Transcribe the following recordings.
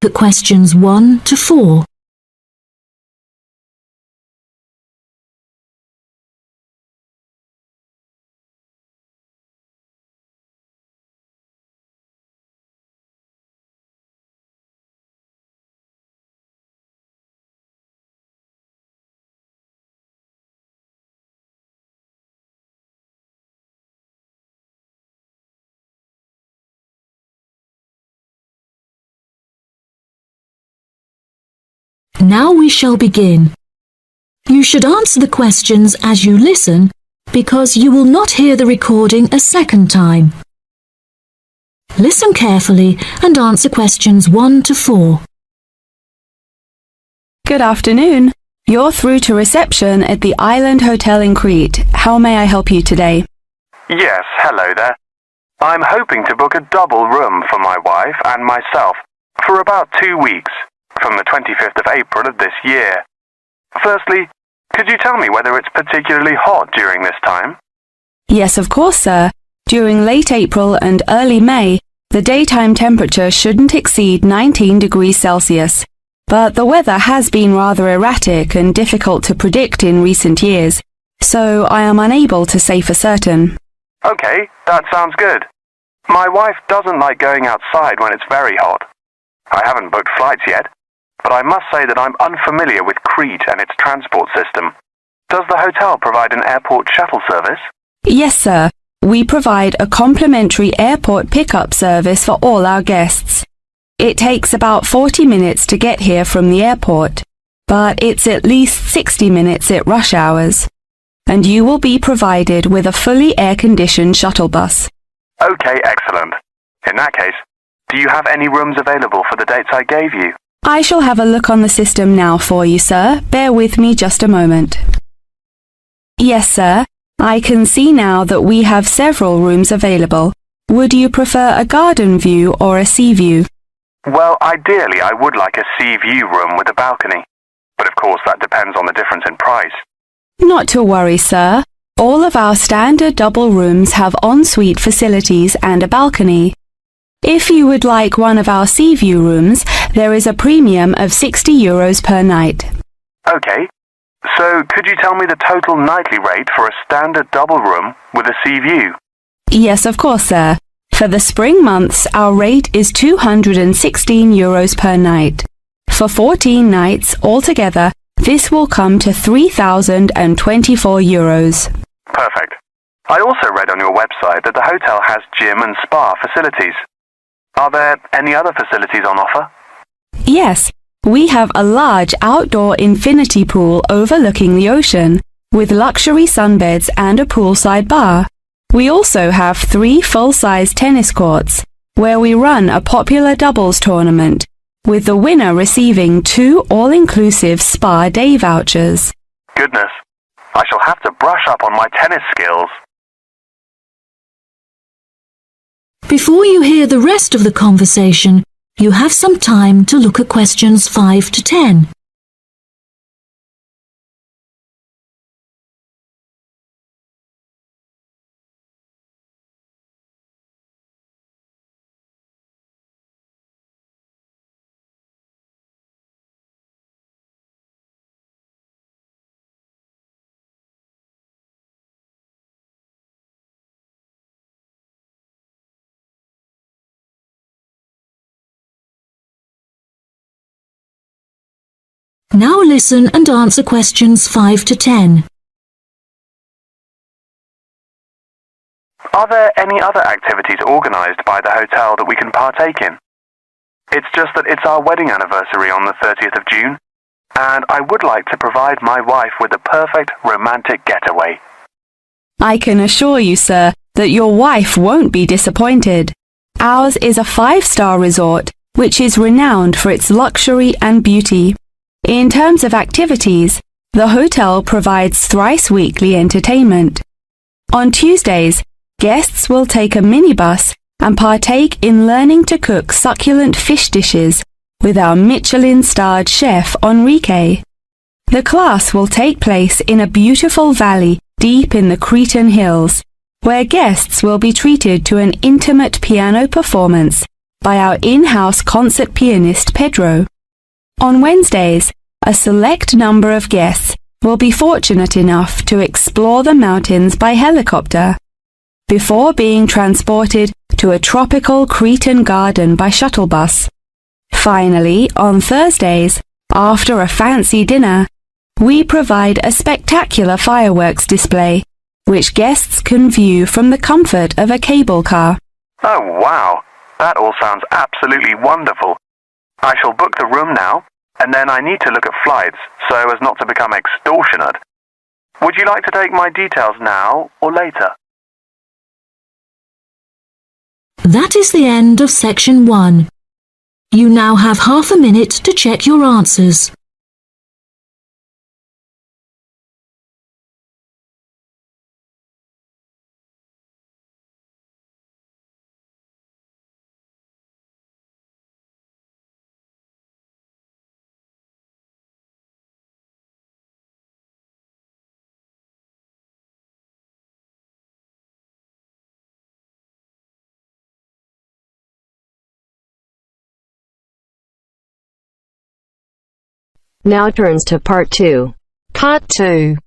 at questions 1 to 4. Now we shall begin. You should answer the questions as you listen, because you will not hear the recording a second time. Listen carefully and answer questions 1 to 4. Good afternoon. You're through to reception at the Island Hotel in Crete. How may I help you today? Yes, hello there. I'm hoping to book a double room for my wife and myself for about 2 weeks, from the 25th of April of this year. Firstly, could you tell me whether it's particularly hot during this time? Yes, of course, sir. During late April and early May, the daytime temperature shouldn't exceed 19 degrees Celsius. But the weather has been rather erratic and difficult to predict in recent years, so I am unable to say for certain. Okay, that sounds good. My wife doesn't like going outside when it's very hot. I haven't booked flights yet, but I must say that I'm unfamiliar with Crete and its transport system. Does the hotel provide an airport shuttle service? Yes, sir. We provide a complimentary airport pickup service for all our guests. It takes about 40 minutes to get here from the airport, but it's at least 60 minutes at rush hours. And you will be provided with a fully air-conditioned shuttle bus. Okay, excellent. In that case, do you have any rooms available for the dates I gave you? I shall have a look on the system now for you, sir. Bear with me just a moment. Yes, sir. I can see now that we have several rooms available. Would you prefer a garden view or a sea view? Well, ideally I would like a sea view room with a balcony. But of course that depends on the difference in price. Not to worry, sir. All of our standard double rooms have ensuite facilities and a balcony. If you would like one of our sea view rooms, there is a premium of €60 per night. Okay, so could you tell me the total nightly rate for a standard double room with a sea view? Yes, of course, sir. For the spring months, our rate is €216 per night. For 14 nights altogether, this will come to €3,024. Perfect. I also read on your website that the hotel has gym and spa facilities. Are there any other facilities on offer? Yes, we have a large outdoor infinity pool overlooking the ocean, with luxury sunbeds and a poolside bar. We also have 3 full-size tennis courts, where we run a popular doubles tournament, with the winner receiving 2 all-inclusive spa day vouchers. Goodness, I shall have to brush up on my tennis skills. Before you hear the rest of the conversation, you have some time to look at questions 5 to 10. Now listen and answer questions 5 to 10. Are there any other activities organised by the hotel that we can partake in? It's just that it's our wedding anniversary on the 30th of June, and I would like to provide my wife with a perfect romantic getaway. I can assure you, sir, that your wife won't be disappointed. Ours is a 5-star resort, which is renowned for its luxury and beauty. In terms of activities, the hotel provides thrice-weekly entertainment. On Tuesdays, guests will take a minibus and partake in learning to cook succulent fish dishes with our Michelin-starred chef Enrique. The class will take place in a beautiful valley deep in the Cretan hills, where guests will be treated to an intimate piano performance by our in-house concert pianist Pedro. On Wednesdays, a select number of guests will be fortunate enough to explore the mountains by helicopter, before being transported to a tropical Cretan garden by shuttle bus. Finally, on Thursdays, after a fancy dinner, we provide a spectacular fireworks display, which guests can view from the comfort of a cable car. Oh wow, that all sounds absolutely wonderful. I shall book the room now, and then I need to look at flights so as not to become extortionate. Would you like to take my details now or later? That is the end of section 1. You now have half a minute to check your answers. Now turns to Part 2. Part 2.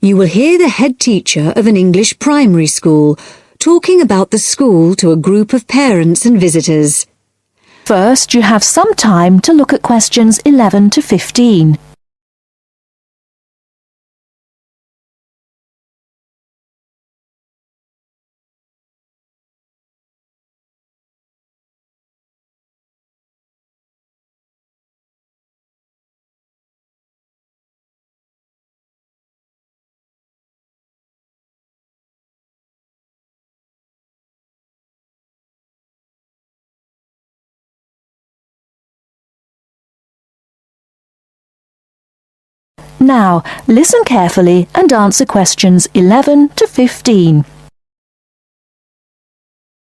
You will hear the head teacher of an English primary school talking about the school to a group of parents and visitors. First, you have some time to look at questions 11 to 15. Now, listen carefully and answer questions 11 to 15.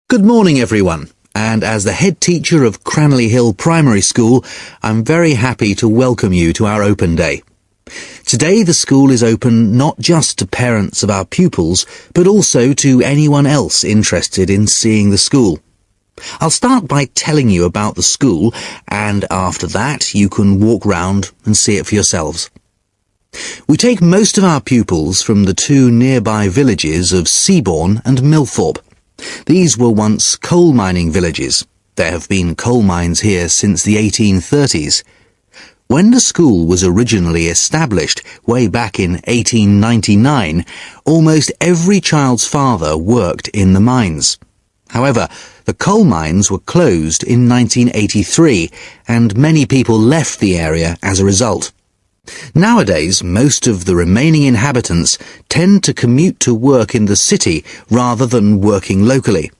Good morning, everyone. And as the head teacher of Cranley Hill Primary School, I'm very happy to welcome you to our open day. Today, the school is open not just to parents of our pupils, but also to anyone else interested in seeing the school. I'll start by telling you about the school, and after that, you can walk round and see it for yourselves. We take most of our pupils from the two nearby villages of Seabourne and Millthorpe. These were once coal mining villages. There have been coal mines here since the 1830s. When the school was originally established, way back in 1899, almost every child's father worked in the mines. However, the coal mines were closed in 1983, and many people left the area as a result. Nowadays, most of the remaining inhabitants tend to commute to work in the city rather than working locally.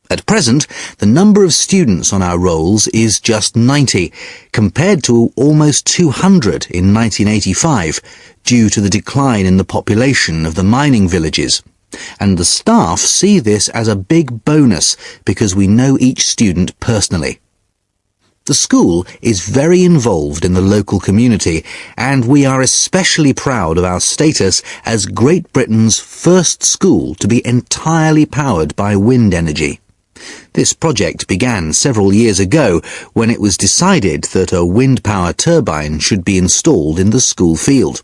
At present, the number of students on our rolls is just 90, compared to almost 200 in 1985, due to the decline in the population of the mining villages. And the staff see this as a big bonus because we know each student personally. The school is very involved in the local community, and we are especially proud of our status as Great Britain's first school to be entirely powered by wind energy. This project began several years ago when it was decided that a wind power turbine should be installed in the school field.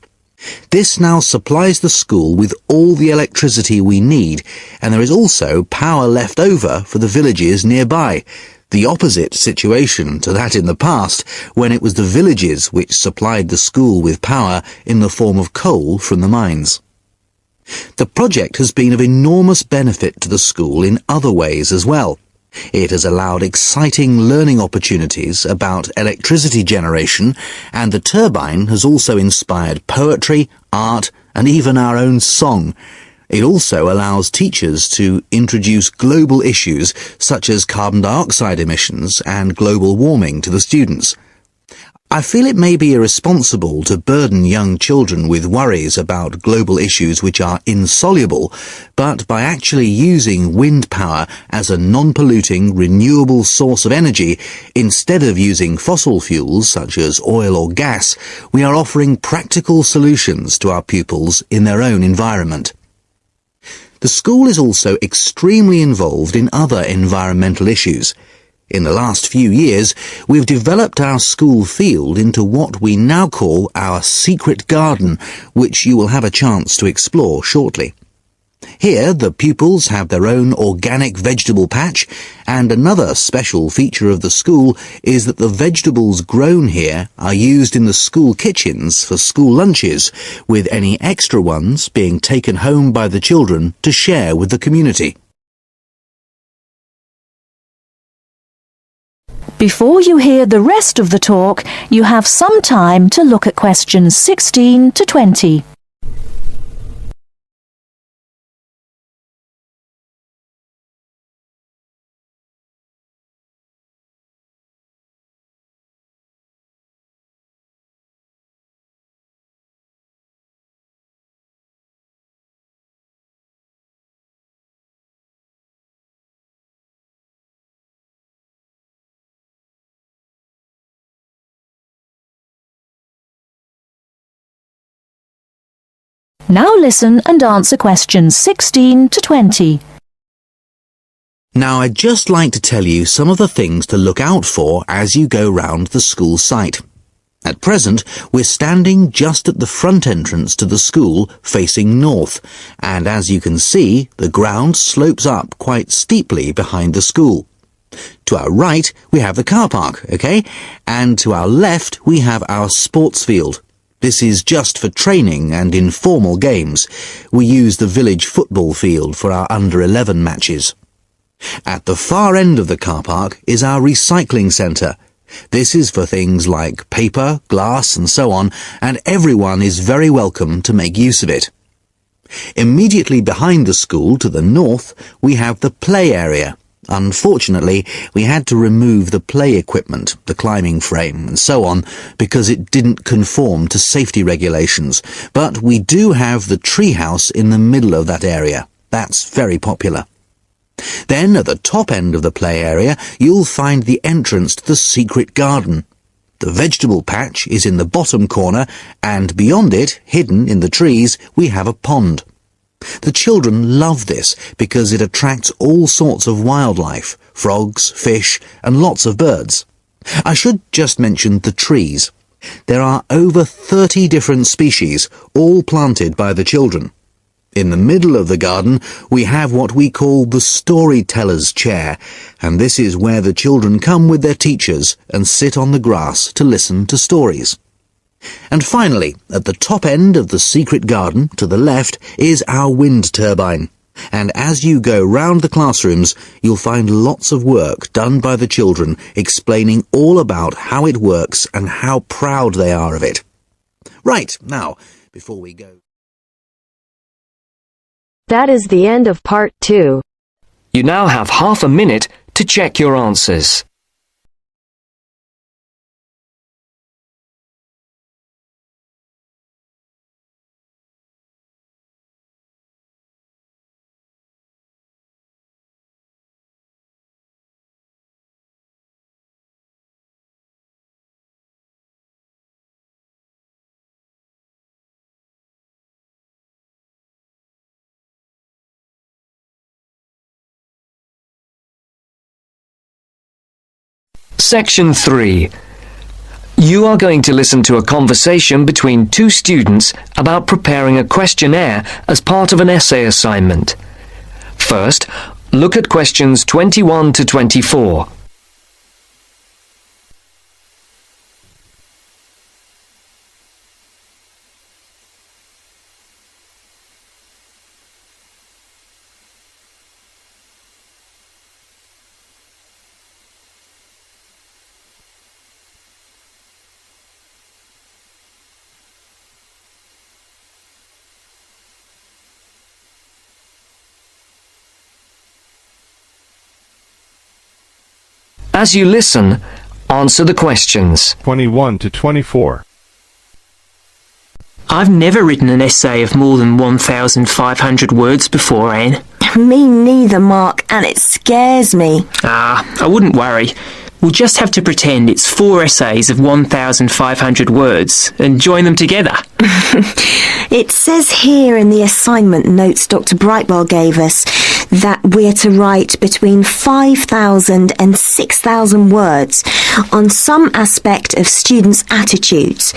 This now supplies the school with all the electricity we need, and there is also power left over for the villages nearby. The opposite situation to that in the past, when it was the villages which supplied the school with power in the form of coal from the mines. The project has been of enormous benefit to the school in other ways as well. It has allowed exciting learning opportunities about electricity generation, and the turbine has also inspired poetry, art, and even our own song. It also allows teachers to introduce global issues such as carbon dioxide emissions and global warming to the students. I feel it may be irresponsible to burden young children with worries about global issues which are insoluble, but by actually using wind power as a non-polluting, renewable source of energy, instead of using fossil fuels such as oil or gas, we are offering practical solutions to our pupils in their own environment. The school is also extremely involved in other environmental issues. In the last few years, we've developed our school field into what we now call our secret garden, which you will have a chance to explore shortly. Here, the pupils have their own organic vegetable patch, and another special feature of the school is that the vegetables grown here are used in the school kitchens for school lunches, with any extra ones being taken home by the children to share with the community. Before you hear the rest of the talk, you have some time to look at questions 16 to 20. Now listen and answer questions 16 to 20. Now, I'd just like to tell you some of the things to look out for as you go round the school site. At present, we're standing just at the front entrance to the school facing north, and as you can see, the ground slopes up quite steeply behind the school. To our right, we have the car park, okay? And to our left, we have our sports field. This is just for training and informal games. We use the village football field for our under-11 matches. At the far end of the car park is our recycling centre. This is for things like paper, glass and so on, and everyone is very welcome to make use of it. Immediately behind the school to the north, we have the play area. Unfortunately, we had to remove the play equipment, the climbing frame and so on, because it didn't conform to safety regulations. But we do have the treehouse in the middle of that area. That's very popular. Then, at the top end of the play area, you'll find the entrance to the secret garden. The vegetable patch is in the bottom corner, and beyond it, hidden in the trees, we have a pond. The children love this because it attracts all sorts of wildlife, frogs, fish, and lots of birds. I should just mention the trees. There are over 30 different species, all planted by the children. In the middle of the garden, we have what we call the storyteller's chair, and this is where the children come with their teachers and sit on the grass to listen to stories. And finally, at the top end of the secret garden, to the left, is our wind turbine. And as you go round the classrooms, you'll find lots of work done by the children explaining all about how it works and how proud they are of it. Right, now, before we go... That is the end of part 2. You now have half a minute to check your answers. Section 3. You are going to listen to a conversation between two students about preparing a questionnaire as part of an essay assignment. First, look at questions 21 to 24. As you listen, answer the questions. 21 to 24. I've never written an essay of more than 1,500 words before, Anne. Me neither, Mark, and it scares me. I wouldn't worry. We'll just have to pretend it's 4 essays of 1,500 words and join them together. It says here in the assignment notes Dr. Brightwell gave us that we're to write between 5,000 and 6,000 words on some aspect of students' attitudes,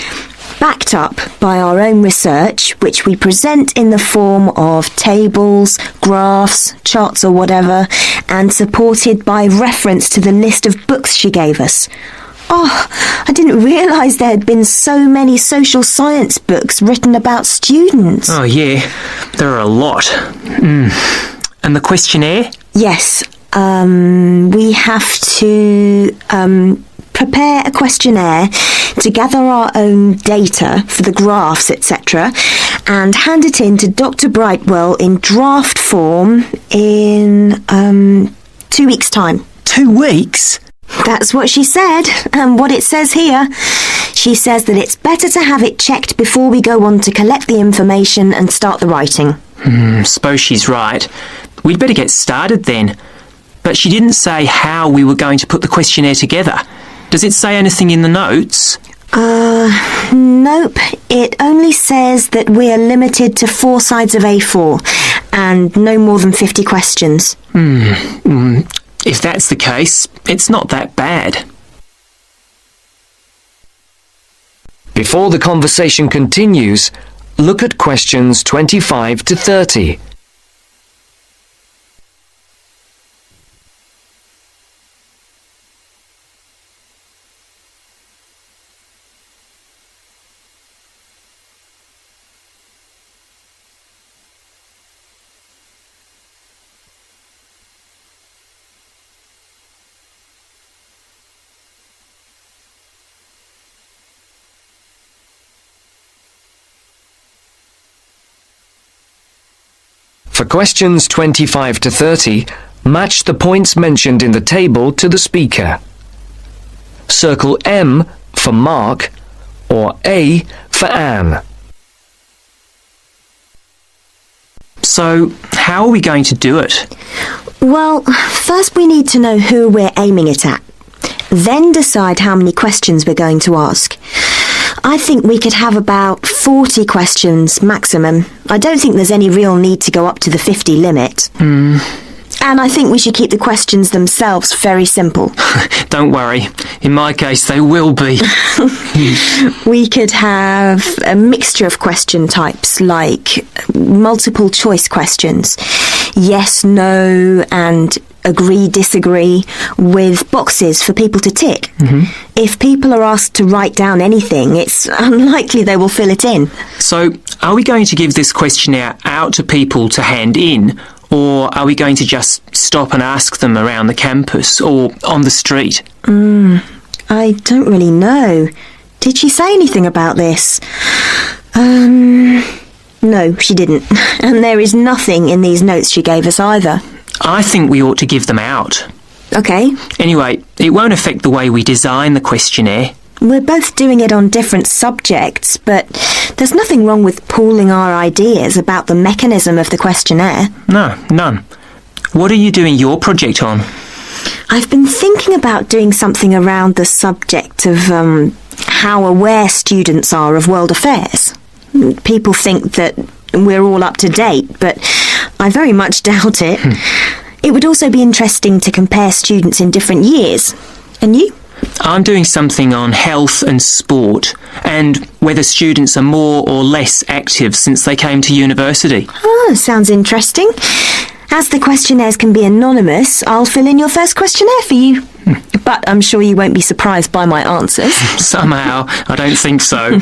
backed up by our own research, which we present in the form of tables, graphs, charts or whatever, and supported by reference to the list of books she gave us. Oh, I didn't realise there had been so many social science books written about students. Oh, yeah, there are a lot. And the questionnaire? Yes, we have to prepare a questionnaire to gather our own data for the graphs, etc., and hand it in to Dr. Brightwell in draft form in 2 weeks' time. 2 weeks? That's what she said, and what it says here. She says that it's better to have it checked before we go on to collect the information and start the writing. Suppose she's right. We'd better get started then. But she didn't say how we were going to put the questionnaire together. Does it say anything in the notes? Nope. It only says that we are limited to 4 sides of A4 and no more than 50 questions. If that's the case, it's not that bad. Before the conversation continues, look at questions 25 to 30. For questions 25 to 30, match the points mentioned in the table to the speaker. Circle M for Mark or A for Anne. So, how are we going to do it? Well, first we need to know who we're aiming it at. Then decide how many questions we're going to ask. I think we could have about 40 questions maximum. I don't think there's any real need to go up to the 50 limit. And I think we should keep the questions themselves very simple. Don't worry. In my case, they will be. We could have a mixture of question types, like multiple choice questions. Yes, no, and agree, disagree, with boxes for people to tick. If people are asked to write down anything, it's unlikely they will fill it in. So, are we going to give this questionnaire out to people to hand in, or are we going to just stop and ask them around the campus or on the street? I don't really know. Did she say anything about this? No, she didn't. And there is nothing in these notes she gave us either. I think we ought to give them out. Okay. Anyway, it won't affect the way we design the questionnaire. We're both doing it on different subjects, but there's nothing wrong with pooling our ideas about the mechanism of the questionnaire. No, none. What are you doing your project on? I've been thinking about doing something around the subject of how aware students are of world affairs. People think that we're all up to date, but I very much doubt it. It would also be interesting to compare students in different years. And you? I'm doing something on health and sport, and whether students are more or less active since they came to university. Oh, sounds interesting. As the questionnaires can be anonymous, I'll fill in your first questionnaire for you. But I'm sure you won't be surprised by my answers. Somehow, I don't think so.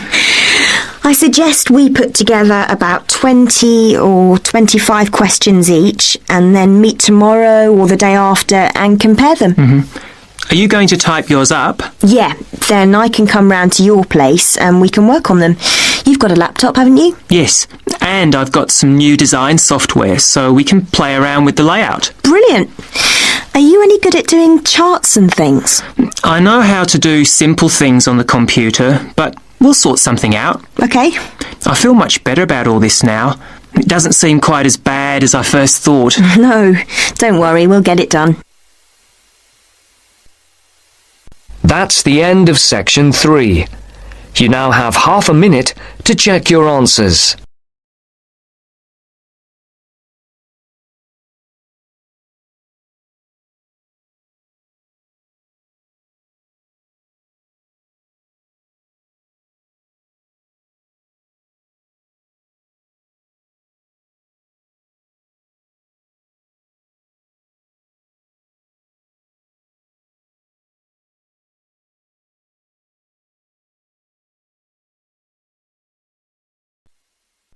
I suggest we put together about 20 or 25 questions each, and then meet tomorrow or the day after and compare them. Are you going to type yours up? Yeah, then I can come round to your place and we can work on them. You've got a laptop, haven't you? Yes, and I've got some new design software, so we can play around with the layout. Brilliant. Are you any good at doing charts and things? I know how to do simple things on the computer, but we'll sort something out. Okay. I feel much better about all this now. It doesn't seem quite as bad as I first thought. No, don't worry, we'll get it done. That's the end of section 3. You now have half a minute to check your answers.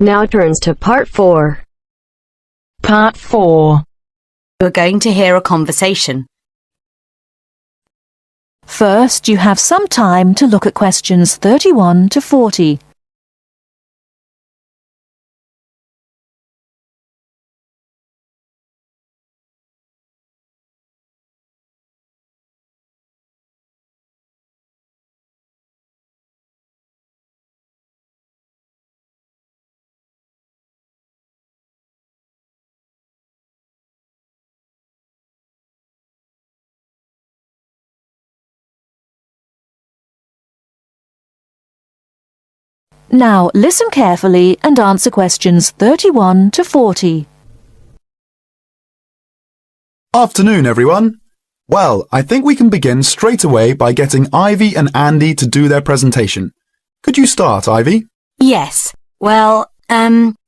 Now turns to Part 4. Part 4. You're going to hear a conversation. First, you have some time to look at questions 31 to 40. Now, listen carefully and answer questions 31 to 40. Afternoon, everyone. Well, I think we can begin straight away by getting Ivy and Andy to do their presentation. Could you start, Ivy? Yes. Well,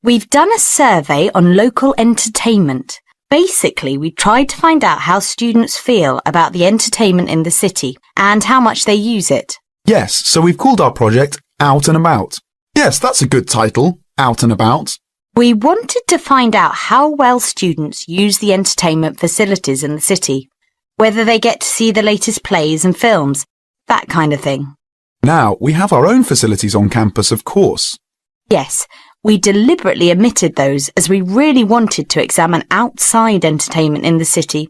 we've done a survey on local entertainment. Basically, we tried to find out how students feel about the entertainment in the city and how much they use it. Yes, so we've called our project Out and About. Yes, that's a good title, Out and About. We wanted to find out how well students use the entertainment facilities in the city, whether they get to see the latest plays and films, that kind of thing. Now, we have our own facilities on campus, of course. Yes, we deliberately omitted those as we really wanted to examine outside entertainment in the city,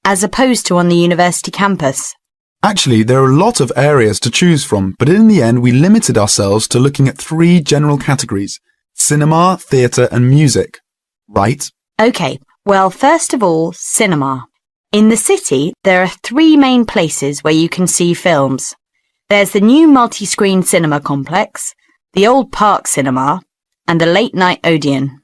as opposed to on the university campus. Actually, there are a lot of areas to choose from, but in the end we limited ourselves to looking at 3 general categories: cinema, theatre and music. Right? OK, well, first of all, cinema. In the city, there are 3 main places where you can see films. There's the new multi-screen cinema complex, the old Park Cinema, and the late-night Odeon.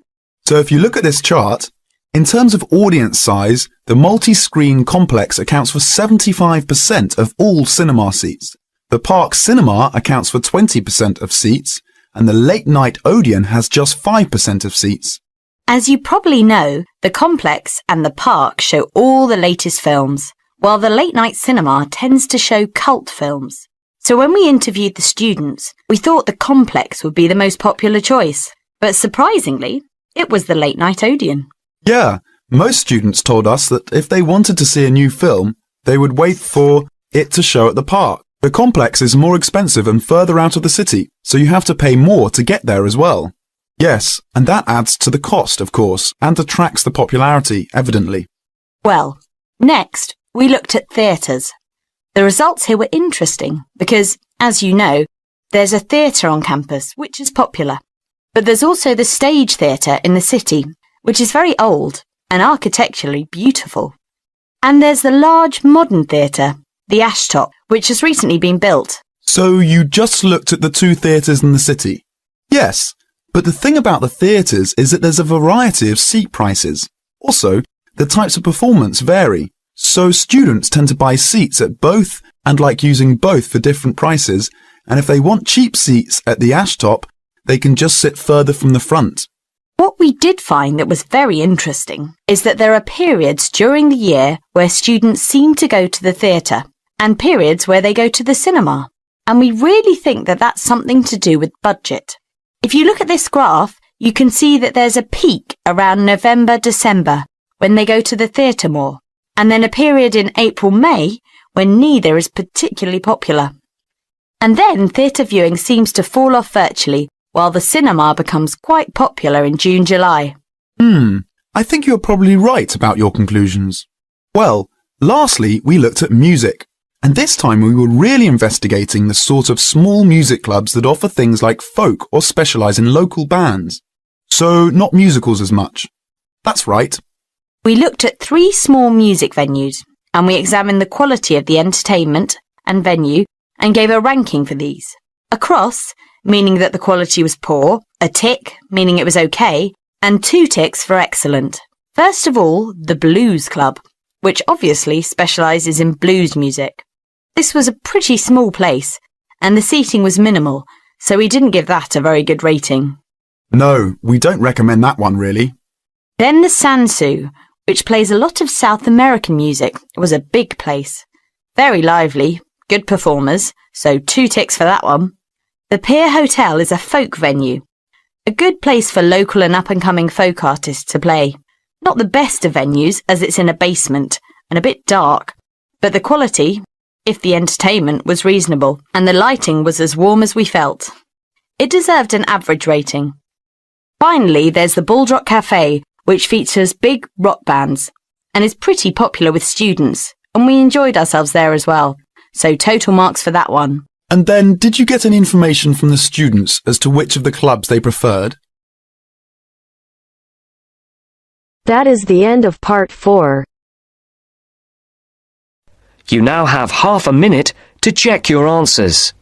So if you look at this chart, in terms of audience size, the multi-screen complex accounts for 75% of all cinema seats. The Park Cinema accounts for 20% of seats, and the late-night Odeon has just 5% of seats. As you probably know, the complex and the park show all the latest films, while the late-night cinema tends to show cult films. So when we interviewed the students, we thought the complex would be the most popular choice. But surprisingly, it was the late-night Odeon. Yeah, most students told us that if they wanted to see a new film, they would wait for it to show at the park. The complex is more expensive and further out of the city, so you have to pay more to get there as well. Yes, and that adds to the cost, of course, and detracts the popularity, evidently. Well, next, we looked at theatres. The results here were interesting because, as you know, there's a theatre on campus, which is popular. But there's also the Stage Theatre in the city, which is very old and architecturally beautiful. And there's the large modern theatre, the Ashtop, which has recently been built. So you just looked at the 2 theatres in the city? Yes, but the thing about the theatres is that there's a variety of seat prices. Also, the types of performance vary, so students tend to buy seats at both and like using both for different prices, and if they want cheap seats at the Ashtop, they can just sit further from the front. What we did find that was very interesting is that there are periods during the year where students seem to go to the theatre and periods where they go to the cinema. And we really think that that's something to do with budget. If you look at this graph, you can see that there's a peak around November, December when they go to the theatre more, and then a period in April, May when neither is particularly popular. And then theatre viewing seems to fall off virtually, while the cinema becomes quite popular in June, July. I think you're probably right about your conclusions. Well, lastly, we looked at music. And this time we were really investigating the sort of small music clubs that offer things like folk or specialise in local bands. So not musicals as much. That's right. We looked at 3 small music venues, and we examined the quality of the entertainment and venue and gave a ranking for these. A cross, meaning that the quality was poor, a tick, meaning it was okay, and 2 ticks for excellent. First of all, the Blues Club, which obviously specialises in blues music. This was a pretty small place, and the seating was minimal, so we didn't give that a very good rating. No, we don't recommend that one really. Then the Sansu, which plays a lot of South American music, was a big place. Very lively, good performers, so 2 ticks for that one. The Pier Hotel is a folk venue. A good place for local and up-and-coming folk artists to play. Not the best of venues, as it's in a basement and a bit dark, but the quality, if the entertainment, was reasonable, and the lighting was as warm as we felt. It deserved an average rating. Finally, there's the Bulldrock Cafe, which features big rock bands, and is pretty popular with students, and we enjoyed ourselves there as well. So total marks for that one. And then, did you get any information from the students as to which of the clubs they preferred? That is the end of part 4. You now have half a minute to check your answers.